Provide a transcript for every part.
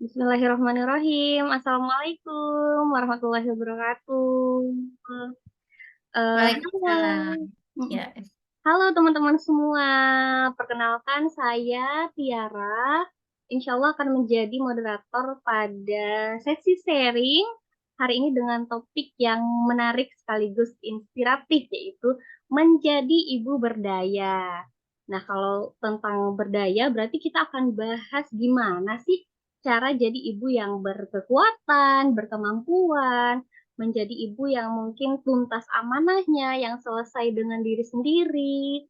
Bismillahirrahmanirrahim. Assalamualaikum warahmatullahi wabarakatuh. Halo. Waalaikumsalam. Mm-mm. Ya, Halo teman-teman semua. Perkenalkan saya Tiara. Insya Allah akan menjadi moderator pada sesi sharing hari ini dengan topik yang menarik sekaligus inspiratif yaitu menjadi ibu berdaya. Nah, kalau tentang berdaya berarti kita akan bahas gimana sih cara jadi ibu yang berkekuatan, berkemampuan, menjadi ibu yang mungkin tuntas amanahnya, yang selesai dengan diri sendiri,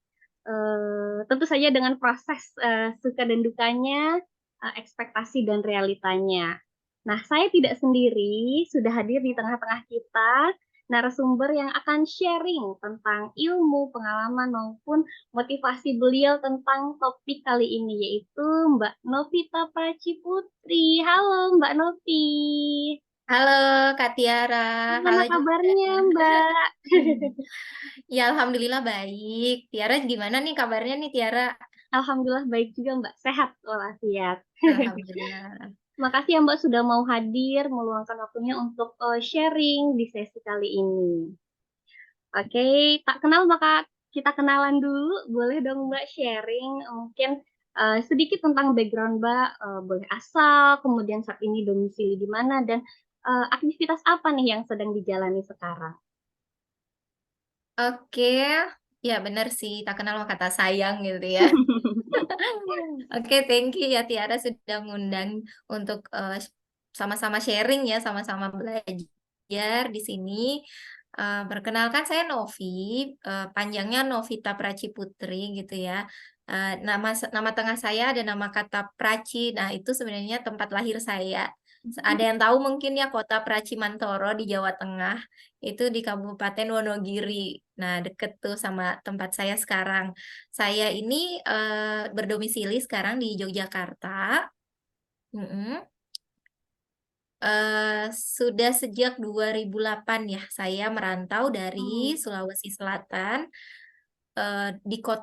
tentu saja dengan proses suka dan dukanya, ekspektasi dan realitanya. Nah, saya tidak sendiri, sudah hadir di tengah-tengah kita narasumber yang akan sharing tentang ilmu, pengalaman maupun motivasi beliau tentang topik kali ini yaitu Mbak Novita Praciputri. Halo Mbak Novi. halo Kak Tiara, Gimana halo juga. kabarnya Mbak? Ya, Alhamdulillah baik. Tiara gimana nih kabarnya nih Tiara? Alhamdulillah baik juga Mbak, sehat walafiat. Alhamdulillah. Makasih ya Mbak sudah mau hadir, meluangkan waktunya untuk sharing di sesi kali ini. Oke, tak kenal maka kita kenalan dulu. Boleh dong Mbak sharing mungkin sedikit tentang background Mbak, boleh asal, kemudian saat ini domisili di mana, dan aktivitas apa nih yang sedang dijalani sekarang? Oke, ya benar sih, tak kenal maka kata sayang gitu ya. Oke, thank you ya Tiara sudah ngundang untuk sama-sama sharing ya, sama-sama belajar di sini. Perkenalkan saya Novi, panjangnya Novita Praciputri gitu ya. Nama tengah saya ada nama kata Praci. Nah, itu sebenarnya tempat lahir saya. Ada yang tahu mungkin ya kota Pracimantoro di Jawa Tengah, itu di Kabupaten Wonogiri. Nah, deket tuh sama tempat saya sekarang. Saya ini berdomisili sekarang di Yogyakarta. Mm-mm. Sudah sejak 2008 ya, saya merantau dari Hmm. Sulawesi Selatan,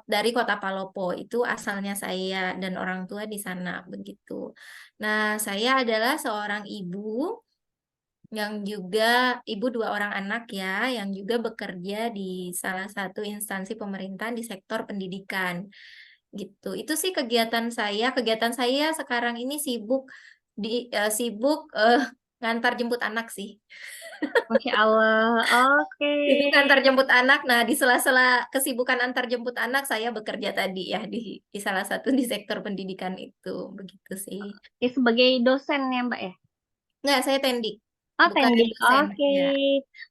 dari kota Palopo. Itu asalnya saya dan orang tua di sana begitu. Nah, saya adalah seorang ibu yang juga ibu dua orang anak ya, yang juga bekerja di salah satu instansi pemerintahan di sektor pendidikan gitu. Itu sih kegiatan saya. Kegiatan saya sekarang ini sibuk ngantar jemput anak sih. Masya Allah, oke. Sibuk ngantar jemput anak. Nah, di sela-sela kesibukan antar jemput anak, saya bekerja tadi ya di salah satu di sektor pendidikan itu. Begitu sih. Ya, sebagai dosen ya Mbak ya? Nggak, saya tendik, Oh, bukan tendik. dosen. Oke. Ya,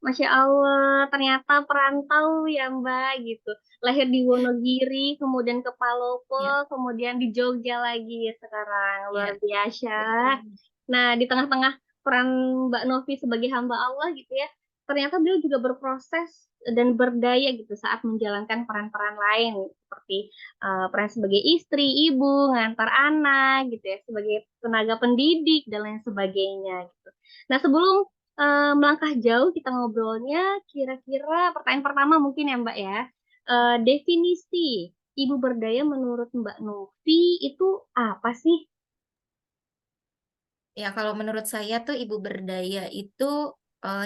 Masya Allah, ternyata perantau ya Mbak gitu. Lahir di Wonogiri, kemudian ke Palopo, ya, kemudian di Jogja lagi ya sekarang. Luar ya, biasa. betul. Nah, di tengah-tengah peran Mbak Novi sebagai hamba Allah gitu ya, ternyata beliau juga berproses dan berdaya gitu saat menjalankan peran-peran lain seperti peran sebagai istri, ibu, ngantar anak gitu ya, sebagai tenaga pendidik dan lain sebagainya gitu. Nah, sebelum melangkah jauh kita ngobrolnya, kira-kira pertanyaan pertama mungkin ya Mbak ya, definisi ibu berdaya menurut Mbak Novi itu apa sih? Ya, kalau menurut saya tuh ibu berdaya itu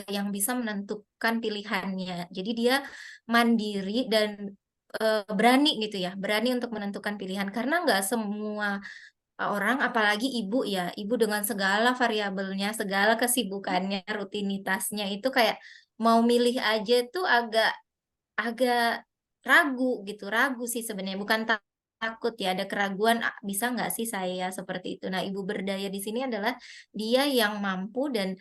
yang bisa menentukan pilihannya. Jadi dia mandiri dan berani gitu ya, berani untuk menentukan pilihan. Karena nggak semua orang, apalagi ibu ya, ibu dengan segala variabelnya, segala kesibukannya, rutinitasnya itu kayak mau milih aja tuh agak agak ragu gitu, ragu sih sebenarnya, bukan takut ya, ada keraguan, bisa nggak sih saya seperti itu. Nah, ibu berdaya di sini adalah dia yang mampu dan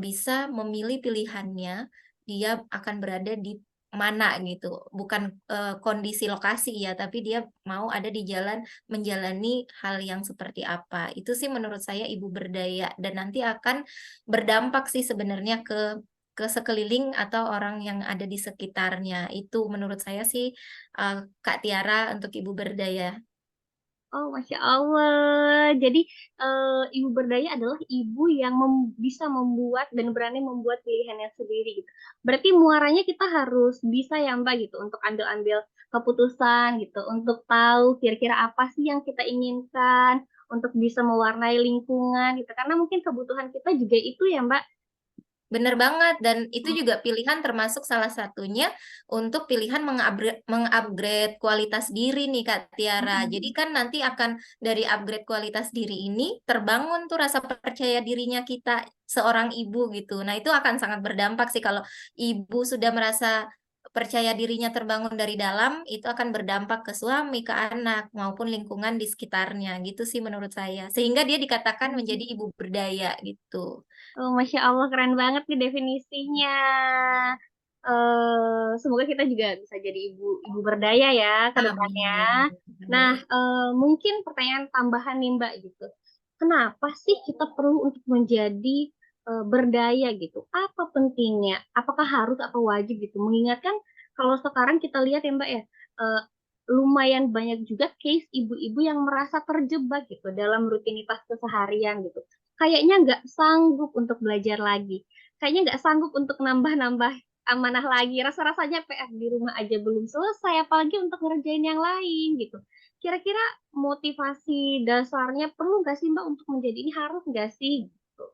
bisa memilih pilihannya, dia akan berada di mana gitu, bukan kondisi lokasi ya, tapi dia mau ada di jalan menjalani hal yang seperti apa. Itu sih menurut saya ibu berdaya dan nanti akan berdampak sih sebenarnya ke sekeliling atau orang yang ada di sekitarnya. Itu menurut saya sih uh, Kak Tiara untuk ibu berdaya. Oh, Masya Allah. Jadi, ibu berdaya adalah ibu yang bisa membuat dan berani membuat pilihannya sendiri gitu. Berarti muaranya kita harus bisa ya Mbak gitu untuk ambil-ambil keputusan gitu, untuk tahu kira-kira apa sih yang kita inginkan, untuk bisa mewarnai lingkungan gitu, karena mungkin kebutuhan kita juga itu ya, Mbak? Bener banget, dan itu Mhm, juga pilihan termasuk salah satunya untuk pilihan meng-upgrade kualitas diri nih, Kak Tiara. Jadi mhm. kan nanti akan dari upgrade kualitas diri ini, terbangun tuh rasa percaya dirinya kita seorang ibu gitu. Nah, itu akan sangat berdampak sih kalau ibu sudah merasa percaya dirinya terbangun dari dalam, itu akan berdampak ke suami, ke anak, maupun lingkungan di sekitarnya, gitu sih menurut saya. Sehingga dia dikatakan menjadi ibu berdaya gitu. Oh, Masya Allah keren banget nih definisinya. Semoga kita juga bisa jadi ibu ibu berdaya ya ke depannya. Amin. Nah, Amin. mungkin pertanyaan tambahan nih Mbak gitu. Kenapa sih kita perlu untuk menjadi berdaya gitu? Apa pentingnya? Apakah harus atau wajib gitu? Mengingatkan kalau sekarang kita lihat ya Mbak ya, eh, lumayan banyak juga case ibu-ibu yang merasa terjebak gitu dalam rutinitas keseharian gitu. Kayaknya nggak sanggup untuk belajar lagi. Kayaknya nggak sanggup untuk nambah-nambah amanah lagi. Rasa-rasanya PR di rumah aja belum selesai, apalagi untuk ngerjain yang lain gitu. Kira-kira motivasi dasarnya perlu nggak sih Mbak untuk menjadi ini harus nggak sih? Gitu.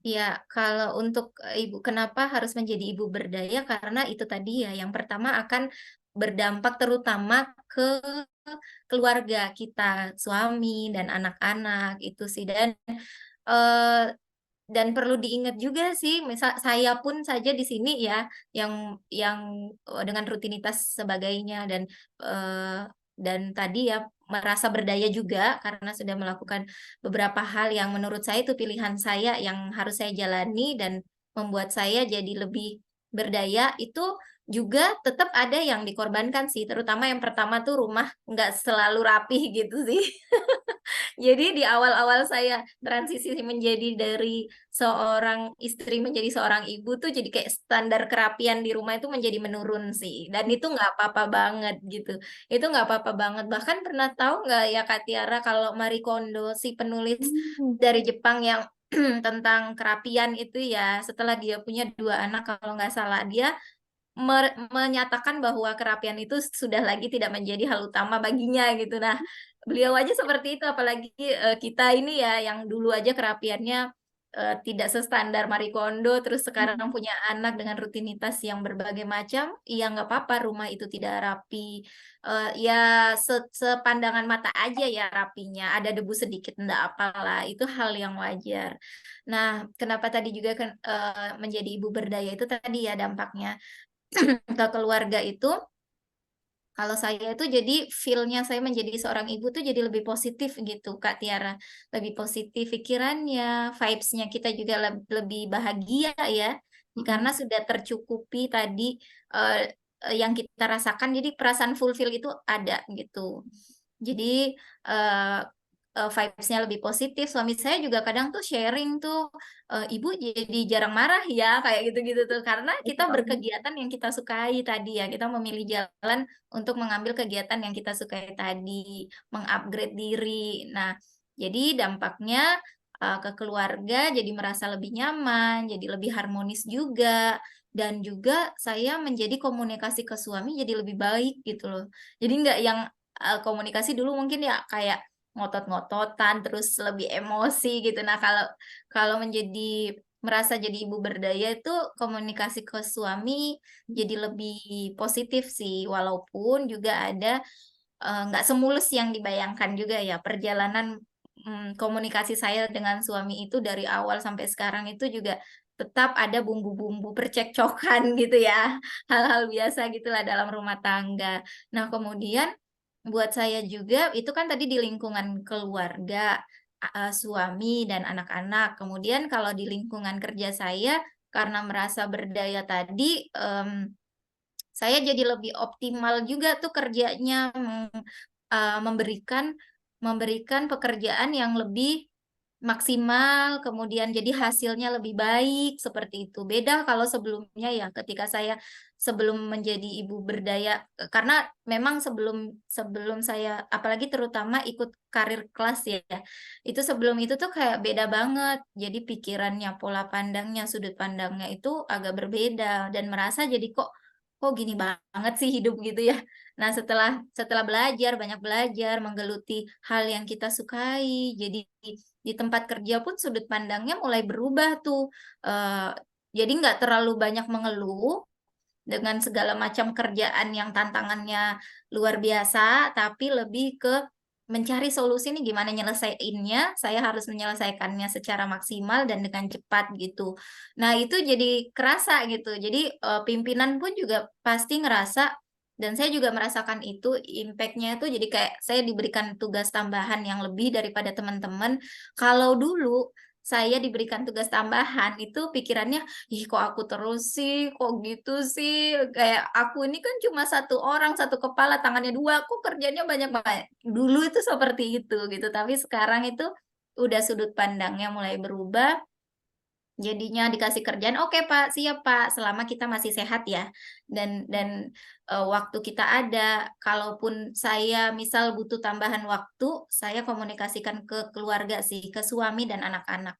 Ya, kalau untuk ibu, kenapa harus menjadi ibu berdaya? Karena itu tadi ya, yang pertama akan berdampak terutama ke keluarga kita, suami dan anak-anak itu sih. Eh, dan perlu diingat juga sih, misal saya pun saja di sini ya, yang dengan rutinitas sebagainya dan tadi ya merasa berdaya juga karena sudah melakukan beberapa hal yang menurut saya itu pilihan saya yang harus saya jalani dan membuat saya jadi lebih berdaya, itu juga tetap ada yang dikorbankan sih, terutama yang pertama tuh rumah nggak selalu rapih gitu sih. Jadi di awal-awal saya transisi menjadi dari seorang istri menjadi seorang ibu tuh jadi kayak standar kerapian di rumah itu menjadi menurun sih, dan itu nggak apa-apa banget gitu. Itu nggak apa-apa banget. Bahkan pernah tahu nggak ya Kak Tiara, kalau Marie Kondo, si penulis Hmm. dari Jepang yang tentang kerapian itu ya, setelah dia punya 2 anak kalau nggak salah, dia menyatakan bahwa kerapian itu sudah lagi tidak menjadi hal utama baginya gitu. Nah, beliau aja seperti itu, apalagi kita ini ya yang dulu aja kerapiannya tidak standar Marie Kondo, terus sekarang punya anak dengan rutinitas yang berbagai macam, ya nggak apa-apa rumah itu tidak rapi. Ya sepandangan mata aja ya rapinya, ada debu sedikit nggak apalah, itu hal yang wajar. Nah, kenapa tadi juga kan menjadi ibu berdaya itu tadi ya dampaknya ke keluarga itu, kalau saya itu jadi feel-nya saya menjadi seorang ibu tuh jadi lebih positif gitu, Kak Tiara. Lebih positif pikirannya, vibes-nya kita juga lebih bahagia ya, Mm-mm. karena sudah tercukupi tadi, eee yang kita rasakan, jadi perasaan fulfill itu ada gitu. Jadi, eee vibes-nya lebih positif, suami saya juga kadang tuh sharing tuh, "Ibu jadi jarang marah ya?" Kayak gitu-gitu tuh, karena Masya kita Allah. berkegiatan yang kita sukai tadi ya, kita memilih jalan untuk mengambil kegiatan yang kita sukai tadi, meng-upgrade diri. Nah, jadi dampaknya, ke keluarga jadi merasa lebih nyaman, jadi lebih harmonis juga, dan juga saya menjadi komunikasi ke suami jadi lebih baik gitu loh. Jadi nggak yang, komunikasi dulu mungkin ya kayak ngotot-ngototan, terus lebih emosi gitu. Nah, kalau kalau merasa jadi ibu berdaya itu komunikasi ke suami jadi lebih positif sih, walaupun juga ada, nggak semulus yang dibayangkan juga ya perjalanan, komunikasi saya dengan suami itu dari awal sampai sekarang itu juga tetap ada bumbu-bumbu percekcokan gitu ya, hal-hal biasa gitulah dalam rumah tangga. Nah, kemudian buat saya juga itu kan tadi di lingkungan keluarga, suami dan anak-anak. Kemudian kalau di lingkungan kerja saya, karena merasa berdaya tadi, saya jadi lebih optimal juga tuh kerjanya, memberikan memberikan pekerjaan yang lebih maksimal, kemudian jadi hasilnya lebih baik, seperti itu. Beda kalau sebelumnya ya, ketika saya sebelum menjadi ibu berdaya, karena memang sebelum sebelum saya apalagi terutama ikut karir kelas ya, itu sebelum itu tuh kayak beda banget. Jadi pikirannya, pola pandangnya, sudut pandangnya itu agak berbeda dan merasa jadi kok kok gini banget sih hidup gitu ya. Nah, setelah banyak belajar, menggeluti hal yang kita sukai, jadi di tempat kerja pun sudut pandangnya mulai berubah tuh. Jadi nggak terlalu banyak mengeluh dengan segala macam kerjaan yang tantangannya luar biasa, tapi lebih ke mencari solusi nih gimana nyelesainnya, saya harus menyelesaikannya secara maksimal dan dengan cepat gitu. Nah, itu jadi kerasa gitu. Jadi, pimpinan pun juga pasti ngerasa dan saya juga merasakan itu impact-nya itu jadi kayak saya diberikan tugas tambahan yang lebih daripada teman-teman. Kalau dulu saya diberikan tugas tambahan itu pikirannya, "Ih, kok aku terus sih? Kok gitu sih? Kayak aku ini kan cuma satu orang, satu kepala, tangannya 2 kok kerjanya banyak banget." Dulu itu seperti itu gitu, tapi sekarang itu udah sudut pandangnya mulai berubah. Jadinya dikasih kerjaan, "Oke Pak, siap Pak," selama kita masih sehat ya, dan waktu kita ada. Kalaupun saya misal butuh tambahan waktu, saya komunikasikan ke keluarga sih, ke suami dan anak-anak,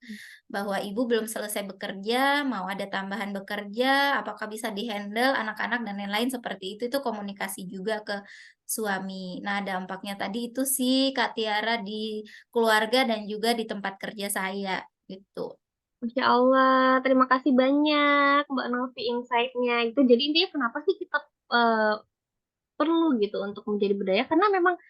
bahwa ibu belum selesai bekerja, mau ada tambahan bekerja, apakah bisa di-handle anak-anak dan lain-lain seperti itu komunikasi juga ke suami. Nah, dampaknya tadi itu sih Kak Tiara di keluarga dan juga di tempat kerja saya, gitu. Masya Allah, terima kasih banyak Mbak Novi insight-nya. Itu jadi intinya kenapa sih kita eh, perlu gitu untuk menjadi budaya? Karena memang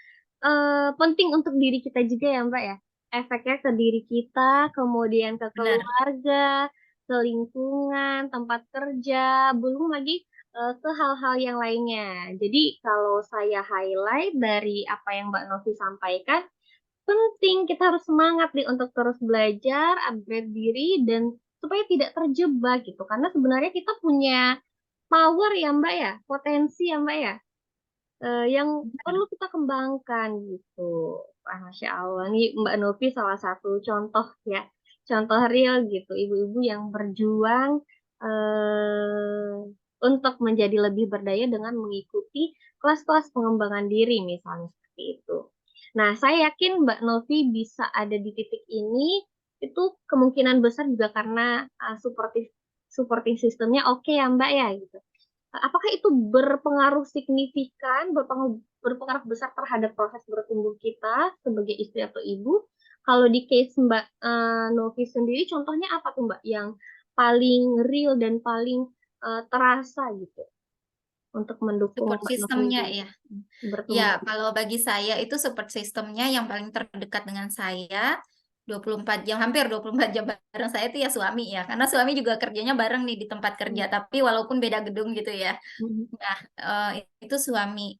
penting untuk diri kita juga ya Mbak ya. Efeknya ke diri kita, kemudian ke Benar. keluarga, ke lingkungan, tempat kerja, belum lagi ke hal-hal yang lainnya. Jadi kalau saya highlight dari apa yang Mbak Novi sampaikan, penting kita harus semangat nih untuk terus belajar, upgrade diri, dan supaya tidak terjebak gitu. Karena sebenarnya kita punya power ya Mbak ya, potensi ya Mbak ya, yang perlu kita kembangkan gitu. Wah, Masya Allah, nih Mbak Novi salah satu contoh ya, contoh real gitu, ibu-ibu yang berjuang eh, untuk menjadi lebih berdaya dengan mengikuti kelas-kelas pengembangan diri misalnya seperti itu. Nah, saya yakin Mbak Novi bisa ada di titik ini itu kemungkinan besar juga karena supporting sistemnya oke ya Mbak ya gitu. Apakah itu berpengaruh signifikan, berpengaruh besar terhadap proses bertumbuh kita sebagai istri atau ibu? Kalau di case Mbak Novi sendiri, contohnya apa tuh Mbak yang paling real dan paling terasa gitu untuk mendukung Support Mbak Novi sistemnya ya. bertumbuh? Ya, kalau bagi saya itu support sistemnya yang paling terdekat dengan saya 24 jam, hampir 24 jam bareng saya itu ya suami ya. Karena suami juga kerjanya bareng nih di tempat kerja, tapi walaupun beda gedung gitu ya. Mhm. Nah, itu suami.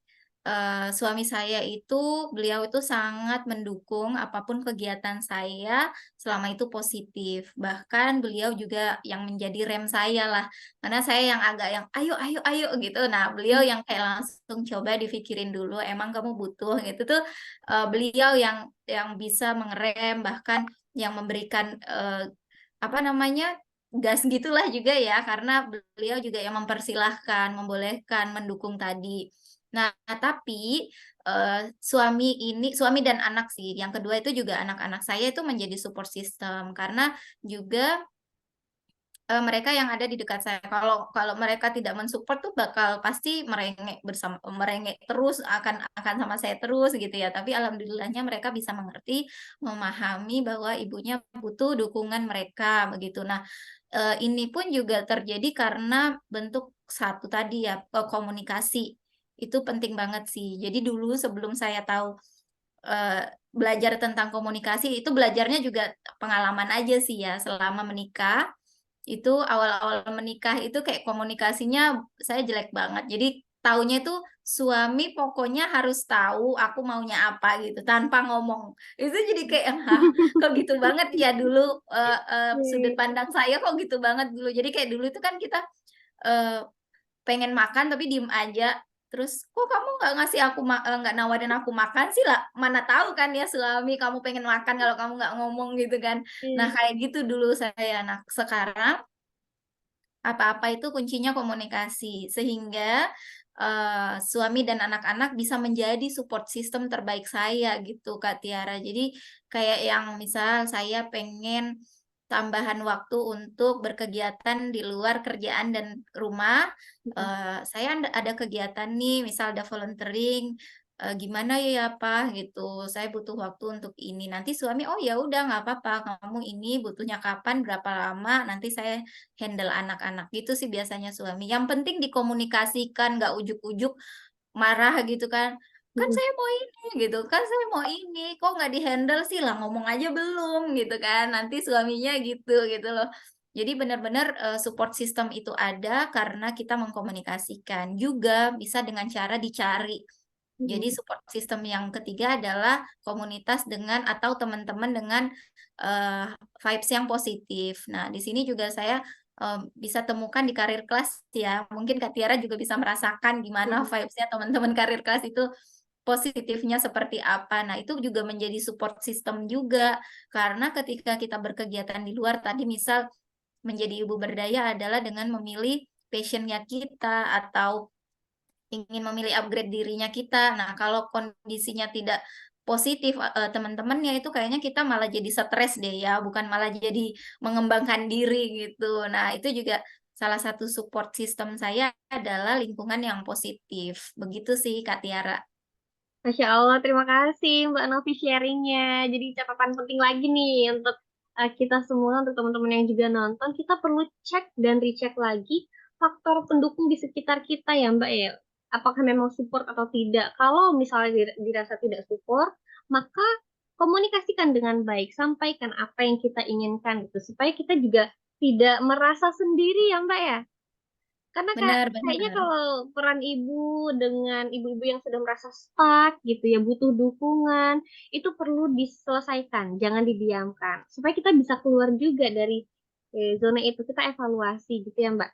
Suami saya itu, beliau itu sangat mendukung apapun kegiatan saya selama itu positif. Bahkan beliau juga yang menjadi rem saya lah, karena saya yang agak yang, "Ayo ayo ayo," gitu. Nah, beliau yang kayak langsung, "Coba dipikirin dulu, emang kamu butuh?" Gitu tuh, beliau yang bisa mengerem, bahkan yang memberikan, apa namanya, gas gitulah juga ya, karena beliau juga yang mempersilahkan, membolehkan, mendukung tadi. Nah, tapi, suami dan anak sih, yang kedua itu juga anak-anak saya itu menjadi support system, karena juga mereka yang ada di dekat saya. Kalau kalau mereka tidak mensupport tuh bakal pasti merengek terus, akan sama saya terus gitu ya. Tapi alhamdulillahnya mereka bisa mengerti, memahami bahwa ibunya butuh dukungan mereka, begitu. Nah, ini pun juga terjadi karena bentuk satu tadi ya, komunikasi. Itu penting banget sih. Jadi dulu sebelum saya tahu, belajar tentang komunikasi, itu belajarnya juga pengalaman aja sih ya, selama menikah itu awal-awal menikah itu kayak komunikasinya saya jelek banget. Jadi taunya itu suami pokoknya harus tahu aku maunya apa gitu tanpa ngomong. Itu jadi kayak, "Hah, kok gitu banget ya dulu, sudut Oke. pandang saya kok gitu banget dulu." Jadi kayak dulu itu kan kita, eee, pengen makan tapi diem aja, terus, "Kok kamu nggak nawarin aku makan sih lah, mana tahu kan ya suami kamu pengen makan kalau kamu nggak ngomong," gitu kan. Nah Iya. kayak gitu dulu saya. Nah sekarang apa-apa itu kuncinya komunikasi, sehingga, suami dan anak-anak bisa menjadi support system terbaik saya gitu, Kak Tiara. Jadi kayak yang misal saya pengen tambahan waktu untuk berkegiatan di luar kerjaan dan rumah. Mm-mm. Saya ada kegiatan nih, misal ada volunteering, gimana ya Pak gitu. Saya butuh waktu untuk ini. Nanti suami, oh ya udah nggak apa-apa. Kamu ini butuhnya kapan, berapa lama? Nanti saya handle anak-anak gitu sih biasanya suami. Yang penting dikomunikasikan, nggak ujuk-ujuk marah gitu kan. Kan Mm-mm. saya mau ini gitu, kan saya mau ini, kok nggak di-handle sih lah, ngomong aja belum gitu kan. Nanti suaminya gitu loh. Jadi benar-benar support system itu ada karena kita mengkomunikasikan. Juga bisa dengan cara dicari. Jadi Mm-mm. support system yang ketiga adalah komunitas dengan atau teman-teman dengan eh, vibes yang positif. Nah, di sini juga saya bisa temukan di karir kelas ya. Mungkin Kak Tiara juga bisa merasakan gimana Mm-mm. vibes-nya teman-teman karir kelas itu positifnya seperti apa. Nah, itu juga menjadi support system juga. Karena ketika kita berkegiatan di luar, tadi misal menjadi ibu berdaya adalah dengan memilih passionnya kita atau ingin memilih upgrade dirinya kita. Nah, kalau kondisinya tidak positif teman-temannya itu kayaknya kita malah jadi stres deh ya, bukan malah jadi mengembangkan diri gitu. Nah, itu juga salah satu support system saya adalah lingkungan yang positif. Begitu sih, Kak Tiara. Masya Allah, terima kasih Mbak Novi sharingnya. Jadi catatan penting lagi nih untuk kita semua, untuk teman-teman yang juga nonton, kita perlu cek dan recheck lagi faktor pendukung di sekitar kita ya Mbak ya. Apakah memang support atau tidak. Kalau misalnya dirasa tidak support, maka komunikasikan dengan baik, sampaikan apa yang kita inginkan gitu, supaya kita juga tidak merasa sendiri ya Mbak ya. Karena kayaknya Benar-benar. kalau peran ibu dengan ibu-ibu yang sudah merasa stuck gitu ya, butuh dukungan, itu perlu diselesaikan, jangan didiamkan. Supaya kita bisa keluar juga dari zona itu, kita evaluasi gitu ya Mbak.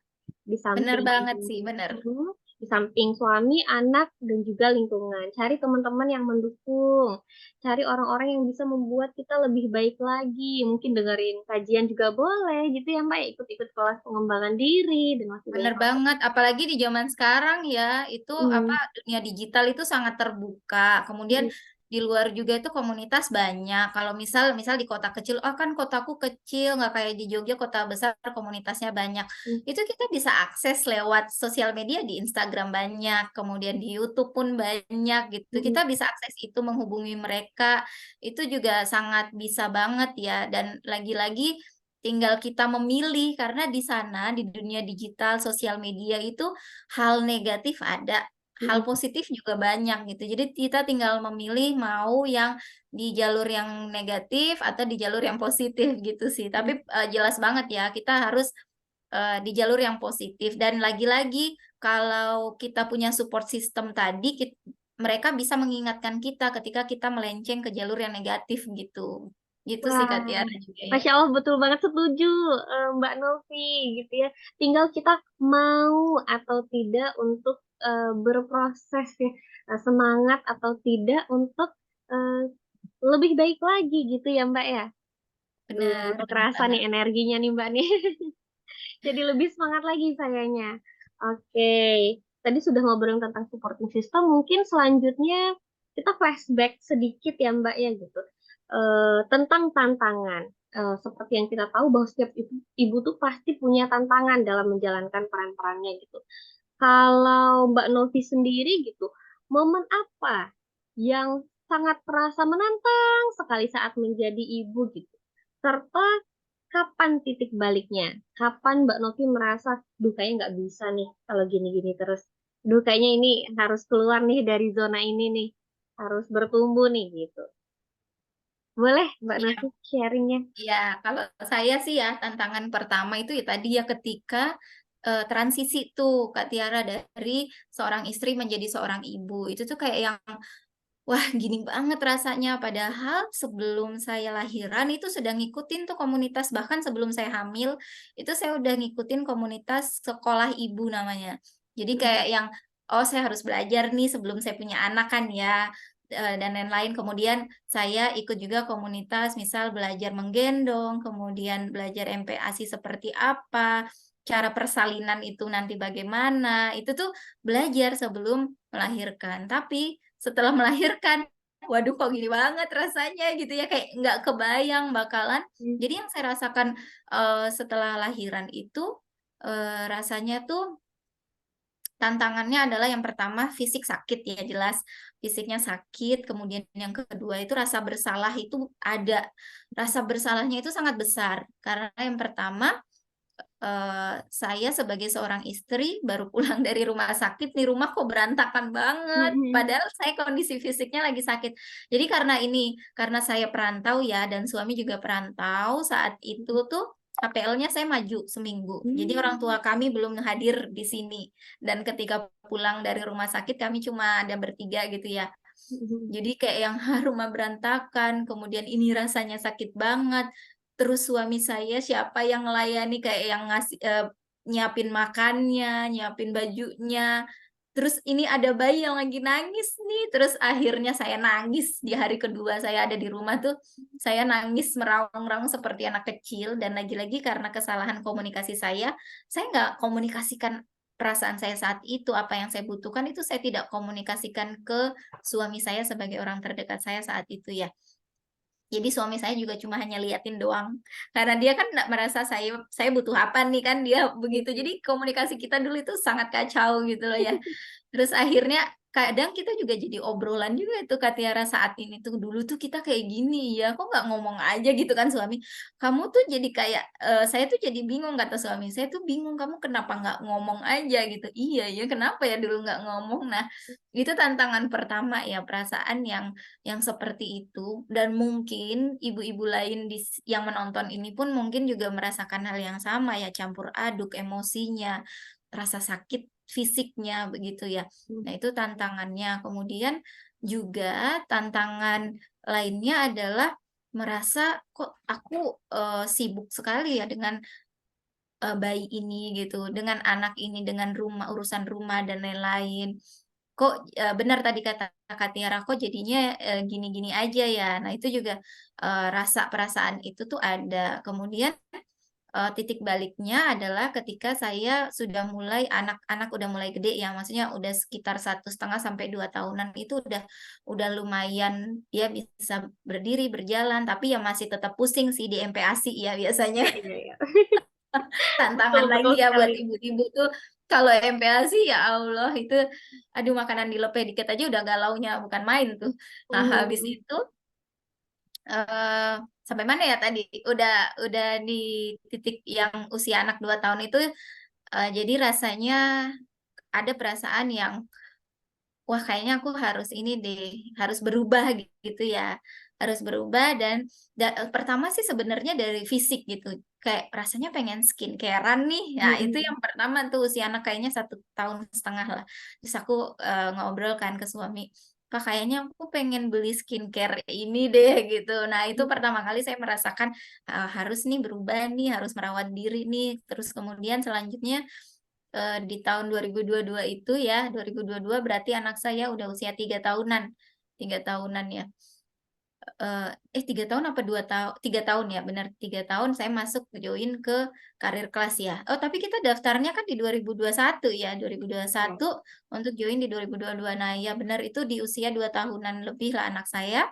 Di Benar samping banget sih, benar. Mhm. Di samping suami, anak, dan juga lingkungan. Cari teman-teman yang mendukung. Cari orang-orang yang bisa membuat kita lebih baik lagi. Mungkin dengerin kajian juga boleh gitu ya Mbak, ikut-ikut kelas pengembangan diri, dan masih Bener banyak hal. banget, apalagi di zaman sekarang ya, itu apa Hmm. dunia digital itu sangat terbuka. Kemudian Hmm. di luar juga itu komunitas banyak. Kalau misal misal di kota kecil, oh kan kotaku kecil, nggak kayak di Jogja kota besar komunitasnya banyak. Hmm. Itu kita bisa akses lewat sosial media di Instagram banyak, kemudian di YouTube pun banyak gitu. Hmm. Kita bisa akses itu menghubungi mereka, itu juga sangat bisa banget ya. Dan lagi-lagi tinggal kita memilih karena di sana di dunia digital sosial media itu hal negatif ada, hal Hmm. positif juga banyak gitu. Jadi kita tinggal memilih mau yang di jalur yang negatif atau di jalur yang positif gitu sih. Hmm. Tapi jelas banget ya kita harus di jalur yang positif dan lagi-lagi kalau kita punya support system tadi mereka bisa mengingatkan kita ketika kita melenceng ke jalur yang negatif gitu. Gitu sih Kak Wah, Tiara juga ya. Masya Allah betul banget setuju Mbak Novi gitu ya. Tinggal kita mau atau tidak untuk berproses ya, semangat atau tidak untuk eh, lebih baik lagi gitu ya Mbak ya. Benar, Udah benar kerasa nih banget. energinya nih Mbak nih. Jadi lebih semangat lagi sayanya. Oke, tadi sudah ngobrol tentang supporting system. Mungkin selanjutnya kita flashback sedikit ya Mbak ya gitu. Tentang tantangan. Seperti yang kita tahu bahwa setiap ibu tuh pasti punya tantangan dalam menjalankan peran-perannya gitu. Kalau Mbak Novi sendiri gitu, momen apa yang sangat terasa menantang sekali saat menjadi ibu gitu? Serta kapan titik baliknya? Kapan Mbak Novi merasa, duh kayaknya nggak bisa nih kalau gini-gini terus. Duh kayaknya ini harus keluar nih dari zona ini nih. Harus bertumbuh nih gitu. Boleh Mbak Iya, Novi sharingnya? iya. Kalau saya sih ya tantangan pertama itu ya tadi ya ketika transisi tuh Kak Tiara dari seorang istri menjadi seorang ibu. Itu tuh kayak yang wah gini banget rasanya. Padahal sebelum saya lahiran itu sudah ngikutin tuh komunitas bahkan sebelum saya hamil itu saya udah ngikutin komunitas sekolah ibu namanya. Jadi kayak yang oh saya harus belajar nih sebelum saya punya anak kan ya dan lain-lain. Kemudian saya ikut juga komunitas, misal belajar menggendong, kemudian belajar MPASI seperti apa, cara persalinan itu nanti bagaimana. Itu tuh belajar sebelum melahirkan. Tapi setelah melahirkan waduh kok gini banget rasanya gitu ya, kayak nggak kebayang bakalan Mmm, jadi yang saya rasakan, setelah lahiran itu, rasanya tuh tantangannya adalah yang pertama fisik sakit ya jelas, fisiknya sakit, kemudian yang kedua itu rasa bersalah itu ada. Rasa bersalahnya itu sangat besar, karena yang pertama, saya sebagai seorang istri baru pulang dari rumah sakit, nih rumah kok berantakan banget, mhm, padahal saya kondisi fisiknya lagi sakit. Jadi karena saya perantau ya dan suami juga perantau, saat itu mhm. tuh HPL-nya saya maju seminggu. Jadi orang Mmm, tua kami belum hadir di sini dan ketika pulang dari rumah sakit kami cuma ada bertiga gitu ya. mhm mhm. Jadi kayak yang rumah berantakan, kemudian ini rasanya sakit banget, terus suami saya siapa yang melayani, kayak yang nyiapin makannya, nyiapin bajunya, terus ini ada bayi yang lagi nangis nih, terus akhirnya saya nangis di hari kedua saya ada di rumah tuh, saya nangis meraung-raung seperti anak kecil dan lagi-lagi karena kesalahan komunikasi saya nggak komunikasikan perasaan saya saat itu, apa yang saya butuhkan itu saya tidak komunikasikan ke suami saya sebagai orang terdekat saya saat itu ya. Jadi suami saya juga cuma hanya liatin doang, karena dia kan nggak merasa saya butuh apa nih kan dia begitu. Mhm. Jadi komunikasi kita dulu itu sangat kacau gitu loh ya. Terus akhirnya kadang kita juga jadi obrolan juga itu Kak Tiara saat ini tuh, "Dulu tuh kita kayak gini ya, kok nggak ngomong aja?" Gitu kan suami. "Kamu tuh jadi kayak" saya tuh jadi bingung kata suami, "Saya tuh bingung kamu kenapa nggak ngomong aja?" Gitu. "Iya ya, kenapa ya dulu nggak ngomong?" Nah, itu tantangan pertama ya, perasaan yang seperti itu dan mungkin ibu-ibu lain yang menonton ini pun mungkin juga merasakan hal yang sama ya, campur aduk emosinya, rasa sakit fisiknya begitu ya. Mhm. Nah, itu tantangannya. Kemudian juga tantangan lainnya adalah merasa, "Kok aku, sibuk sekali ya dengan, bayi ini," gitu, "dengan anak ini, dengan urusan rumah dan lain-lain. Kok" benar tadi kata Kak Tiara, "Kok jadinya, gini-gini aja ya?" Nah, itu juga, perasaan itu tuh ada. Kemudian titik baliknya adalah ketika saya sudah mulai anak-anak udah mulai gede ya, maksudnya udah sekitar 1,5 sampai 2 tahunan itu udah lumayan dia bisa berdiri, berjalan, tapi ya masih tetap pusing sih di MPASI ya biasanya. Iya iya. Betul Tantangan betul lagi ya buat sekali. ibu-ibu tuh kalau MPASI ya Allah itu aduh makanan dilepeh dikit aja udah galaunya bukan main tuh. Nah Mhm habis mhm. itu Eee, sampai mana ya tadi? Udah di titik yang usia anak 2 tahun itu, jadi rasanya ada perasaan yang, "Wah kayaknya aku harus ini deh, harus berubah," gitu ya. Harus berubah dan pertama sih sebenarnya dari fisik gitu, kayak rasanya pengen skincare-an nih. Nah Mhm itu mhm. yang pertama tuh usia anak kayaknya 1,5 tahun lah. Terus aku, ngobrol kan ke suami, "Pak, kayaknya aku pengen beli skincare ini deh," gitu. Nah itu Mmm, pertama kali saya merasakan, harus nih berubah nih, harus merawat diri nih. Terus kemudian selanjutnya, di tahun 2022 itu ya, 2022 berarti anak saya udah usia 3 tahunan, 3 tahunan ya. 3 tahun apa 3 tahun ya, benar 3 tahun saya masuk join ke karir kelas ya. Oh, tapi kita daftarnya kan di 2021 ya, iya. 2021 untuk join di 2022. Nah, ya benar itu di usia 2 tahunan lebih lah anak saya.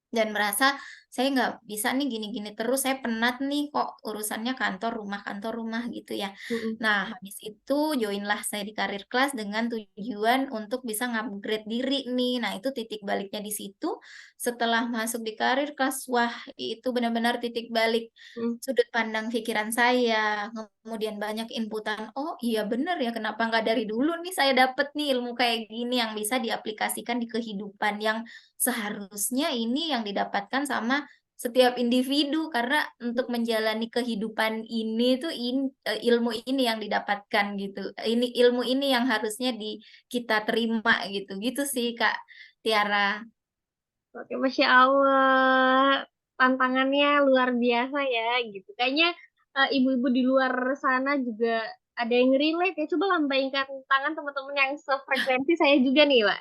Dan merasa, saya nggak bisa nih gini-gini terus, saya penat nih kok urusannya kantor rumah gitu ya. Mhm. Nah, habis itu join-lah saya di karir kelas dengan tujuan untuk bisa ngupgrade diri nih. Nah, itu titik baliknya di situ, setelah masuk di karir kelas, wah itu benar-benar titik balik Mhm. sudut pandang pikiran saya, kemudian banyak inputan, "Oh iya bener ya, kenapa nggak dari dulu nih saya dapet nih ilmu kayak gini yang bisa diaplikasikan di kehidupan yang seharusnya ini yang didapatkan sama setiap individu, karena untuk menjalani kehidupan ini tuh ilmu ini yang didapatkan gitu, ilmu ini yang harusnya kita terima gitu, gitu sih Kak Tiara. Oke, Masya Allah, tantangannya luar biasa ya, gitu. Kayaknya, ibu-ibu di luar sana juga ada yang relate ya, coba lambaikan tangan teman-teman yang sefrekuensi saya juga nih, Mbak.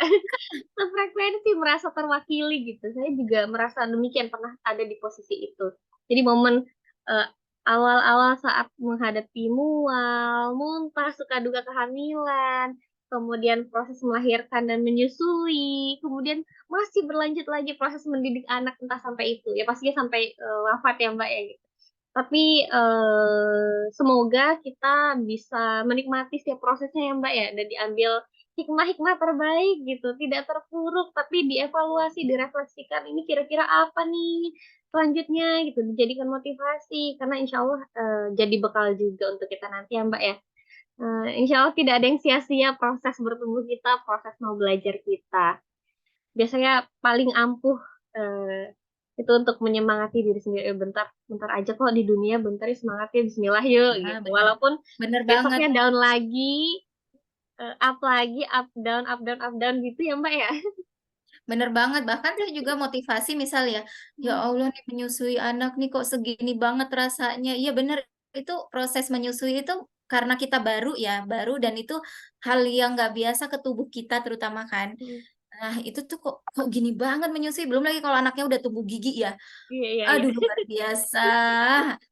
Sefrekuensi, merasa terwakili gitu. Saya juga merasa demikian, pernah ada di posisi itu. Jadi momen, eee, awal-awal saat menghadapi mual, muntah, suka duka kehamilan, kemudian proses melahirkan dan menyusui, kemudian masih berlanjut lagi proses mendidik anak entah sampai itu. Ya pastinya sampai wafat ya Mbak ya. Tapi semoga kita bisa menikmati setiap prosesnya ya Mbak ya dan diambil hikmah-hikmah terbaik gitu, tidak terpuruk tapi dievaluasi, direfleksikan ini kira-kira apa nih selanjutnya gitu, dijadikan motivasi karena insya Allah jadi bekal juga untuk kita nanti ya Mbak ya. Insya Allah tidak ada yang sia-sia proses bertumbuh kita, proses mau belajar kita. Biasanya paling ampuh eh, itu untuk menyemangati diri sendiri. Bentar, bentar aja kok di dunia, bentar ya semangat ya, Bismillah yuk Nah, gitu. bener. Walaupun Bener banget. besoknya down lagi, up lagi, up down gitu ya Mbak ya. Bener banget, bahkan saya juga motivasi misal ya, ya Hmm, Allah nih menyusui anak nih kok segini banget rasanya. Iya bener, itu proses menyusui itu karena kita baru ya, baru dan itu hal yang nggak biasa ke tubuh kita terutama kan. hmm. Nah itu tuh kok gini banget menyusui, belum lagi kalau anaknya udah tumbuh gigi ya. Iya, iya, iya. Aduh luar biasa,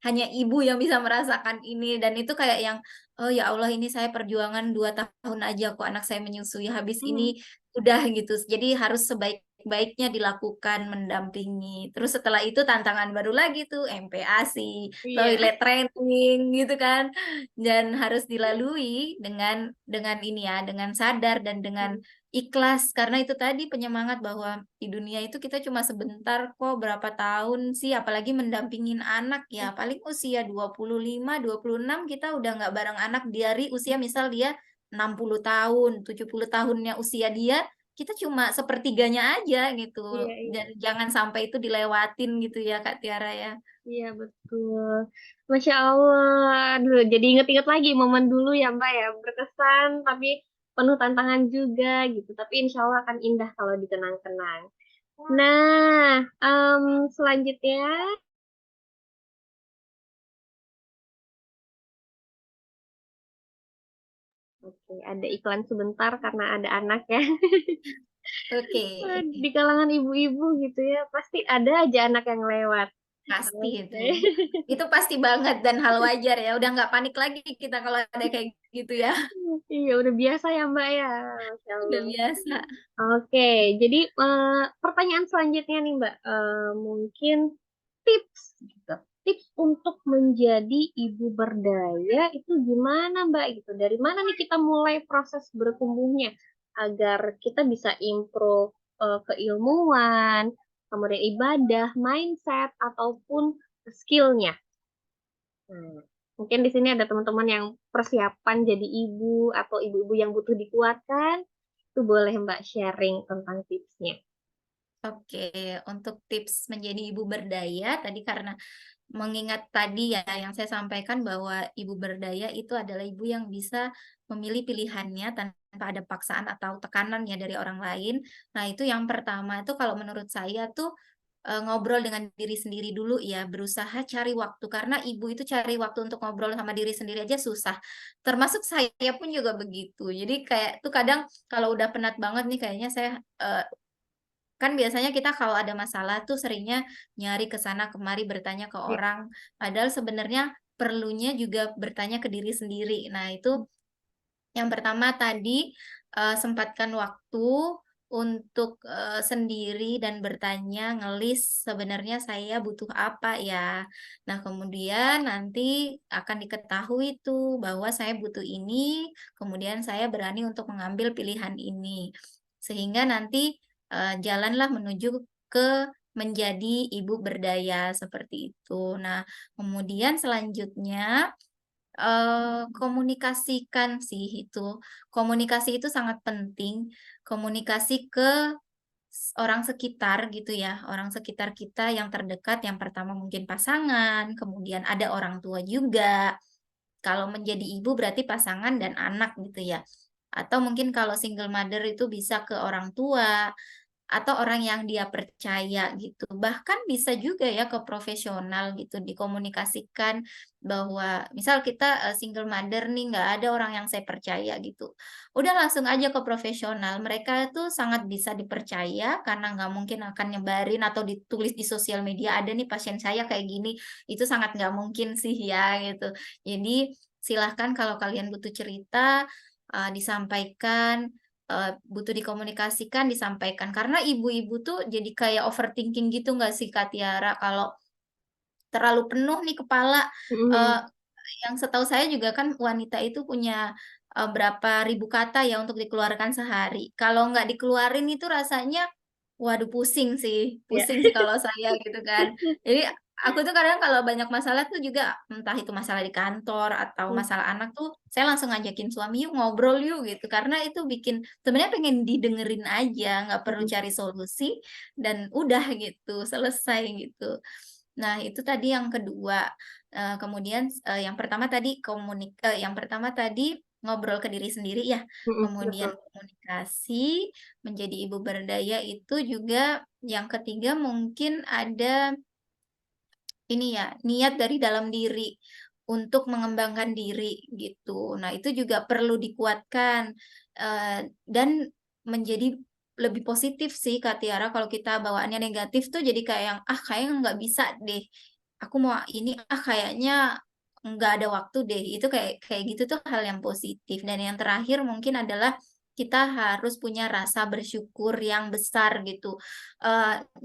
hanya ibu yang bisa merasakan ini dan itu kayak yang oh ya Allah ini saya perjuangan 2 tahun aja kok anak saya menyusui habis ini Hmm, udah gitu. Jadi harus sebaik-baiknya dilakukan mendampingi. Terus setelah itu tantangan baru lagi tuh MPASI, iya. toilet training gitu kan. Dan harus dilalui dengan ini ya, dengan sadar dan dengan Hmm, ikhlas karena itu tadi penyemangat bahwa di dunia itu kita cuma sebentar kok berapa tahun sih apalagi mendampingin anak ya paling usia 25, 26 kita udah nggak bareng anak dari usia misal dia 60 tahun, 70 tahunnya usia dia kita cuma sepertiganya aja gitu iya, dan iya. jangan sampai itu dilewatin gitu ya Kak Tiara ya. Iya, betul. Masya Allah. Aduh, jadi inget-inget lagi momen dulu ya Mbak ya. Berkesan tapi penuh tantangan juga gitu. Tapi insya Allah akan indah kalau dikenang-kenang. Nah, selanjutnya, oke, ada iklan sebentar karena ada anak ya. Oke. Di kalangan ibu-ibu gitu ya, pasti ada aja anak yang lewat. Pasti itu. Oke. Itu pasti banget dan hal wajar ya. Udah nggak panik lagi kita kalau ada kayak gitu ya. Iya, udah biasa ya Mbak ya. Masya Udah Allah. biasa. Oke, jadi pertanyaan selanjutnya nih Mbak, mungkin tips gitu. Tips untuk menjadi ibu berdaya itu gimana Mbak gitu? Dari mana nih kita mulai proses bertumbuhnya agar kita bisa improve keilmuan, kemudian ibadah, mindset ataupun skillnya. Hmm. Mungkin di sini ada teman-teman yang persiapan jadi ibu atau ibu-ibu yang butuh dikuatkan, itu boleh Mbak sharing tentang tipsnya. Oke, untuk tips menjadi ibu berdaya tadi karena mengingat tadi ya yang saya sampaikan bahwa ibu berdaya itu adalah ibu yang bisa memilih pilihannya tanpa ada paksaan atau tekanan ya dari orang lain. Nah, itu yang pertama itu kalau menurut saya tuh ngobrol dengan diri sendiri dulu ya, berusaha cari waktu karena ibu itu cari waktu untuk ngobrol sama diri sendiri aja susah. Termasuk saya pun juga begitu. Jadi kayak tuh kadang kalau udah penat banget nih kayaknya saya kan biasanya kita kalau ada masalah tuh seringnya nyari ke sana kemari bertanya ke Ya. orang, padahal sebenarnya perlunya juga bertanya ke diri sendiri. Nah, itu yang pertama tadi sempatkan waktu untuk sendiri dan bertanya, ngelis sebenarnya saya butuh apa ya. Nah, kemudian nanti akan diketahui tuh bahwa saya butuh ini, kemudian saya berani untuk mengambil pilihan ini. Sehingga nanti jalanlah menuju ke menjadi ibu berdaya seperti itu. Nah, kemudian selanjutnya komunikasikan sih itu. Komunikasi itu sangat penting, komunikasi ke orang sekitar gitu ya, orang sekitar kita yang terdekat, yang pertama mungkin pasangan, kemudian ada orang tua juga. Kalau menjadi ibu berarti pasangan dan anak gitu ya. Atau mungkin kalau single mother itu bisa ke orang tua, atau orang yang dia percaya gitu. Bahkan bisa juga ya ke profesional gitu dikomunikasikan bahwa misal kita single mother nih nggak ada orang yang saya percaya gitu. Udah langsung aja ke profesional. Mereka itu sangat bisa dipercaya karena nggak mungkin akan nyebarin atau ditulis di sosial media ada nih pasien saya kayak gini. Itu sangat nggak mungkin sih ya gitu. Jadi silahkan kalau kalian butuh cerita disampaikan, butuh dikomunikasikan, disampaikan. Karena ibu-ibu tuh jadi kayak overthinking gitu nggak sih, Kak Tiara? Kalau terlalu penuh nih kepala, eee, Mhm. yang setahu saya juga kan wanita itu punya, berapa ribu kata ya untuk dikeluarkan sehari. Kalau nggak dikeluarin itu rasanya, waduh Iya. pusing sih kalau saya gitu kan. Jadi aku tuh kadang kalau banyak masalah tuh juga, entah itu masalah di kantor atau Mmm, masalah anak tuh, saya langsung ngajakin suami, "Yuk ngobrol yuk," gitu. Karena itu bikin sebenarnya pengen didengerin aja, nggak perlu mhm, cari solusi, dan udah gitu, selesai gitu. Nah, itu tadi yang kedua, kemudian, yang pertama tadi ngobrol ke diri sendiri ya, mhm, kemudian betul. komunikasi, menjadi ibu berdaya itu juga yang ketiga mungkin ada ini ya, niat dari dalam diri untuk mengembangkan diri gitu. Nah, itu juga perlu dikuatkan, dan menjadi lebih positif sih Kak Tiara, kalau kita bawaannya negatif tuh jadi kayak yang, "Ah, kayaknya nggak bisa deh, aku mau ini, ah, kayaknya nggak ada waktu deh." Itu kayak kayak gitu tuh hal yang positif. Dan yang terakhir mungkin adalah kita harus punya rasa bersyukur yang besar gitu.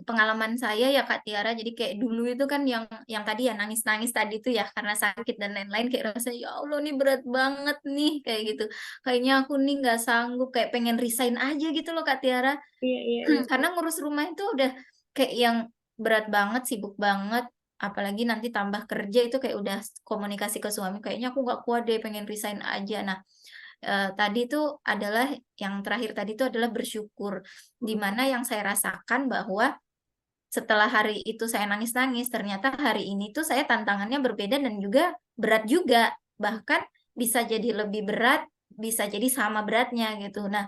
Pengalaman saya ya Kak Tiara, jadi kayak dulu itu kan yang tadi ya, nangis-nangis tadi tuh ya, karena sakit dan lain-lain, kayak rasanya, "Ya Allah nih berat banget nih," kayak gitu. "Kayaknya aku nih nggak sanggup," kayak pengen resign aja gitu loh Kak Tiara. Iya, iya, iya, iya. Karena ngurus rumah itu udah kayak yang berat banget, sibuk banget, apalagi nanti tambah kerja itu kayak udah komunikasi ke suami, "Kayaknya aku nggak kuat deh, pengen resign aja." Nah, tadi itu adalah yang terakhir tadi itu adalah bersyukur, di Mhm, mana yang saya rasakan bahwa setelah hari itu saya nangis-nangis, ternyata hari ini tuh saya tantangannya berbeda dan juga berat juga, bahkan bisa jadi lebih berat, bisa jadi sama beratnya gitu. Nah,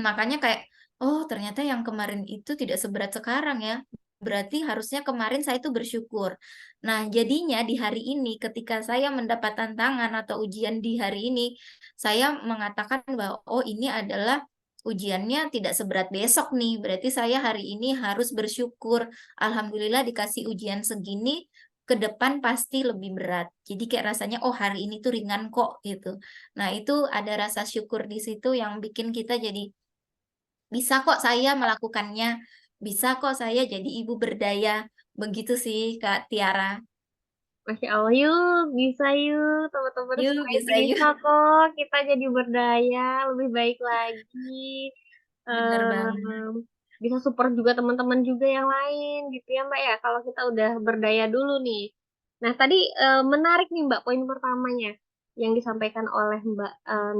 makanya kayak, "Oh ternyata yang kemarin itu tidak seberat sekarang ya, berarti harusnya kemarin saya itu bersyukur." Nah jadinya di hari ini ketika saya mendapat tantangan atau ujian di hari ini, saya mengatakan bahwa, "Oh ini adalah ujiannya tidak seberat besok nih, berarti saya hari ini harus bersyukur, alhamdulillah dikasih ujian segini, ke depan pasti lebih berat." Jadi kayak rasanya, "Oh hari ini tuh ringan kok," gitu. Nah itu ada rasa syukur di situ yang bikin kita jadi bisa kok saya melakukannya, bisa kok saya jadi ibu berdaya, begitu sih Kak Tiara. Masya Allah, yuk, bisa yuk, teman-teman Yuk semuanya bisa bisa yuk. kok kita jadi berdaya, lebih baik lagi, Bener banget. mmm, bisa support juga teman-teman juga yang lain gitu ya, Mbak, ya, kalau kita udah berdaya dulu nih. Nah tadi, menarik nih, Mbak, poin pertamanya yang disampaikan oleh Mbak,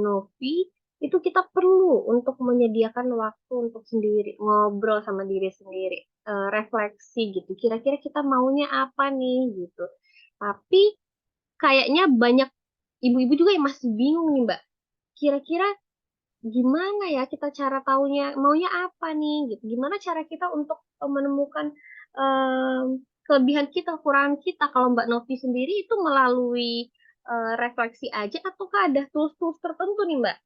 Novi, itu kita perlu untuk menyediakan waktu untuk sendiri, ngobrol sama diri sendiri, refleksi gitu, kira-kira kita maunya apa nih gitu. Tapi kayaknya banyak ibu-ibu juga yang masih bingung nih, Mbak. Kira-kira gimana ya kita cara taunya maunya apa nih gitu. Gimana cara kita untuk menemukan kelebihan kita, kekurangan kita. Kalau Mbak Novi sendiri itu melalui refleksi aja ataukah ada tools-tools tertentu nih, Mbak,